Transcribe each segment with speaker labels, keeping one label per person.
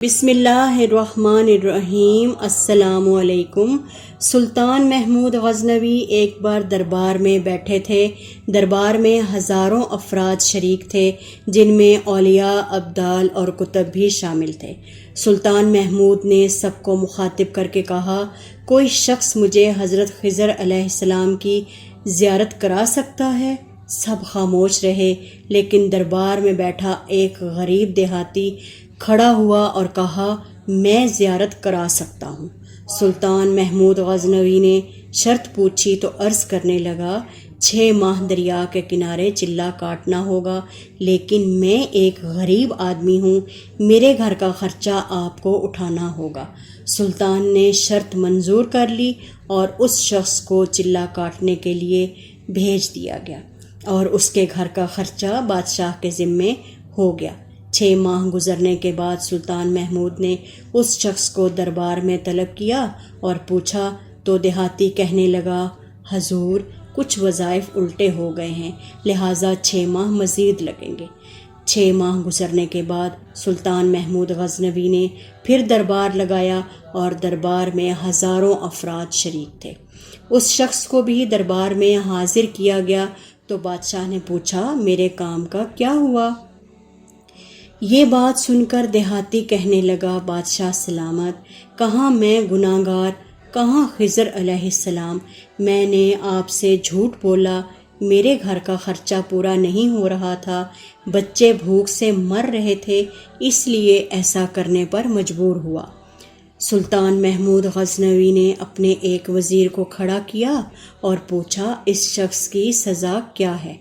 Speaker 1: بسم اللہ الرحمن الرحیم۔ السلام علیکم۔ سلطان محمود غزنوی ایک بار دربار میں بیٹھے تھے۔ دربار میں ہزاروں افراد شریک تھے، جن میں اولیاء، ابدال اور کتب بھی شامل تھے۔ سلطان محمود نے سب کو مخاطب کر کے کہا، کوئی شخص مجھے حضرت خضر علیہ السلام کی زیارت کرا سکتا ہے؟ سب خاموش رہے، لیکن دربار میں بیٹھا ایک غریب دیہاتی کھڑا ہوا اور کہا، میں زیارت کرا سکتا ہوں۔ سلطان محمود غزنوی نے شرط پوچھی تو عرض کرنے لگا، 6 ماہ دریا کے کنارے چلہ کاٹنا ہوگا، لیکن میں ایک غریب آدمی ہوں، میرے گھر کا خرچہ آپ کو اٹھانا ہوگا۔ سلطان نے شرط منظور کر لی اور اس شخص کو چلہ کاٹنے کے لیے بھیج دیا گیا اور اس کے گھر کا خرچہ بادشاہ کے ذمے ہو گیا۔ 6 ماہ گزرنے کے بعد سلطان محمود نے اس شخص کو دربار میں طلب کیا اور پوچھا تو دیہاتی کہنے لگا، حضور، کچھ وظائف الٹے ہو گئے ہیں، لہٰذا 6 ماہ مزید لگیں گے۔ 6 ماہ گزرنے کے بعد سلطان محمود غزنوی نے پھر دربار لگایا اور دربار میں ہزاروں افراد شریک تھے۔ اس شخص کو بھی دربار میں حاضر کیا گیا تو بادشاہ نے پوچھا، میرے کام کا کیا ہوا؟ یہ بات سن کر دیہاتی کہنے لگا، بادشاہ سلامت، کہاں میں گناہ گار، کہاں خضر علیہ السلام، میں نے آپ سے جھوٹ بولا، میرے گھر کا خرچہ پورا نہیں ہو رہا تھا، بچے بھوک سے مر رہے تھے، اس لیے ایسا کرنے پر مجبور ہوا۔ سلطان محمود غزنوی نے اپنے ایک وزیر کو کھڑا کیا اور پوچھا، اس شخص کی سزا کیا ہے؟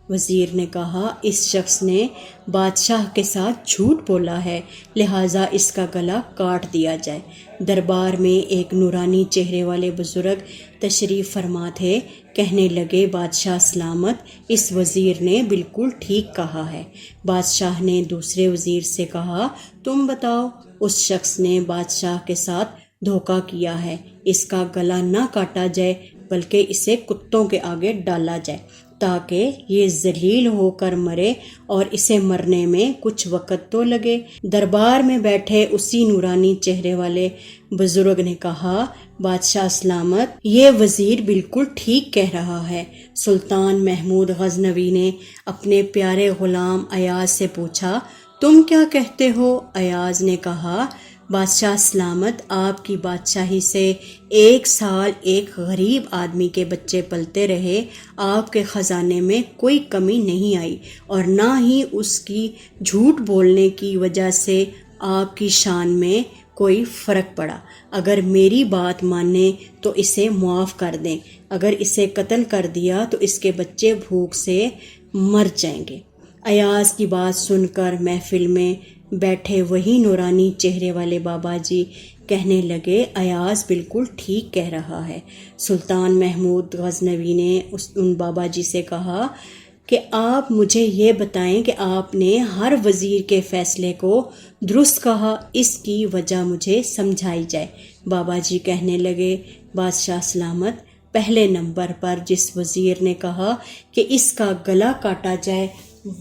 Speaker 1: وزیر نے کہا، اس شخص نے بادشاہ کے ساتھ جھوٹ بولا ہے، لہٰذا اس کا گلا کاٹ دیا جائے۔ دربار میں ایک نورانی چہرے والے بزرگ تشریف فرما تھے، کہنے لگے، بادشاہ سلامت، اس وزیر نے بالکل ٹھیک کہا ہے۔ بادشاہ نے دوسرے وزیر سے کہا، تم بتاؤ، اس شخص نے بادشاہ کے ساتھ دھوکہ کیا ہے، اس کا گلا نہ کاٹا جائے بلکہ اسے کتوں کے آگے ڈالا جائے تاکہ یہ ذلیل ہو کر مرے اور اسے مرنے میں کچھ وقت تو لگے۔ دربار میں بیٹھے اسی نورانی چہرے والے بزرگ نے کہا، بادشاہ سلامت، یہ وزیر بالکل ٹھیک کہہ رہا ہے۔ سلطان محمود غزنوی نے اپنے پیارے غلام ایاز سے پوچھا، تم کیا کہتے ہو؟ ایاز نے کہا، بادشاہ سلامت، آپ کی بادشاہی سے 1 سال ایک غریب آدمی کے بچے پلتے رہے، آپ کے خزانے میں کوئی کمی نہیں آئی اور نہ ہی اس کی جھوٹ بولنے کی وجہ سے آپ کی شان میں کوئی فرق پڑا۔ اگر میری بات مانیں تو اسے معاف کر دیں، اگر اسے قتل کر دیا تو اس کے بچے بھوک سے مر جائیں گے۔ ایاز کی بات سن کر محفل میں بیٹھے وہی نورانی چہرے والے بابا جی کہنے لگے، ایاز بالکل ٹھیک کہہ رہا ہے۔ سلطان محمود غزنوی نے ان بابا جی سے کہا کہ آپ مجھے یہ بتائیں کہ آپ نے ہر وزیر کے فیصلے کو درست کہا، اس کی وجہ مجھے سمجھائی جائے۔ بابا جی کہنے لگے، بادشاہ سلامت، پہلے نمبر پر جس وزیر نے کہا کہ اس کا گلا کاٹا جائے،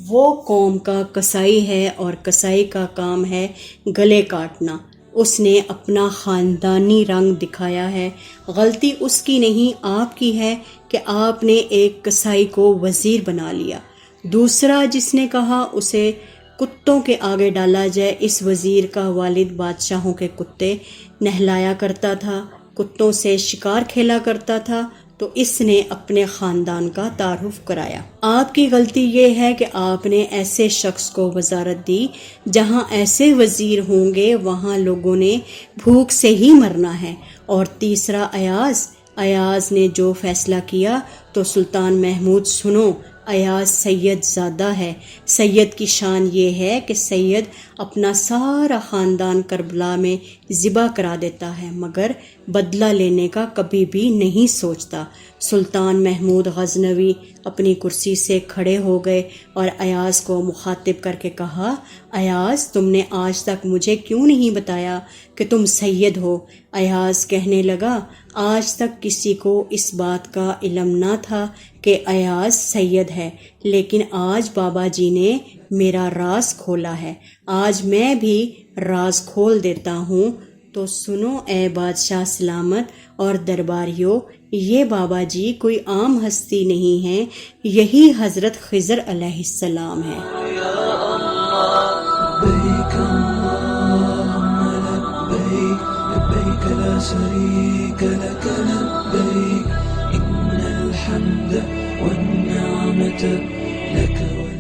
Speaker 1: وہ قوم کا قصائی ہے اور قصائی کا کام ہے گلے کاٹنا۔ اس نے اپنا خاندانی رنگ دکھایا ہے، غلطی اس کی نہیں، آپ کی ہے کہ آپ نے ایک قصائی کو وزیر بنا لیا۔ دوسرا جس نے کہا اسے کتوں کے آگے ڈالا جائے، اس وزیر کا والد بادشاہوں کے کتے نہلایا کرتا تھا، کتوں سے شکار کھیلا کرتا تھا، تو اس نے اپنے خاندان کا تعارف کرایا۔ آپ کی غلطی یہ ہے کہ آپ نے ایسے شخص کو وزارت دی، جہاں ایسے وزیر ہوں گے وہاں لوگوں نے بھوک سے ہی مرنا ہے۔ اور تیسرا ایاز نے جو فیصلہ کیا تو سلطان محمود سنو، ایاز سید زادہ ہے۔ سید کی شان یہ ہے کہ سید اپنا سارا خاندان کربلا میں ذبح کرا دیتا ہے، مگر بدلہ لینے کا کبھی بھی نہیں سوچتا۔ سلطان محمود غزنوی اپنی کرسی سے کھڑے ہو گئے اور ایاز کو مخاطب کر کے کہا، ایاز، تم نے آج تک مجھے کیوں نہیں بتایا کہ تم سید ہو؟ ایاز کہنے لگا، آج تک کسی کو اس بات کا علم نہ تھا کہ ایاز سید ہے، لیکن آج بابا جی نے میرا راز کھولا ہے، آج میں بھی راز کھول دیتا ہوں، تو سنو اے بادشاہ سلامت اور درباریوں، یہ بابا جی کوئی عام ہستی نہیں ہے، یہی حضرت خضر علیہ السلام ہے۔
Speaker 2: لبيك اللهم لبيك لبيك لا شريك لك لبيك إن الحمد والنعمة لك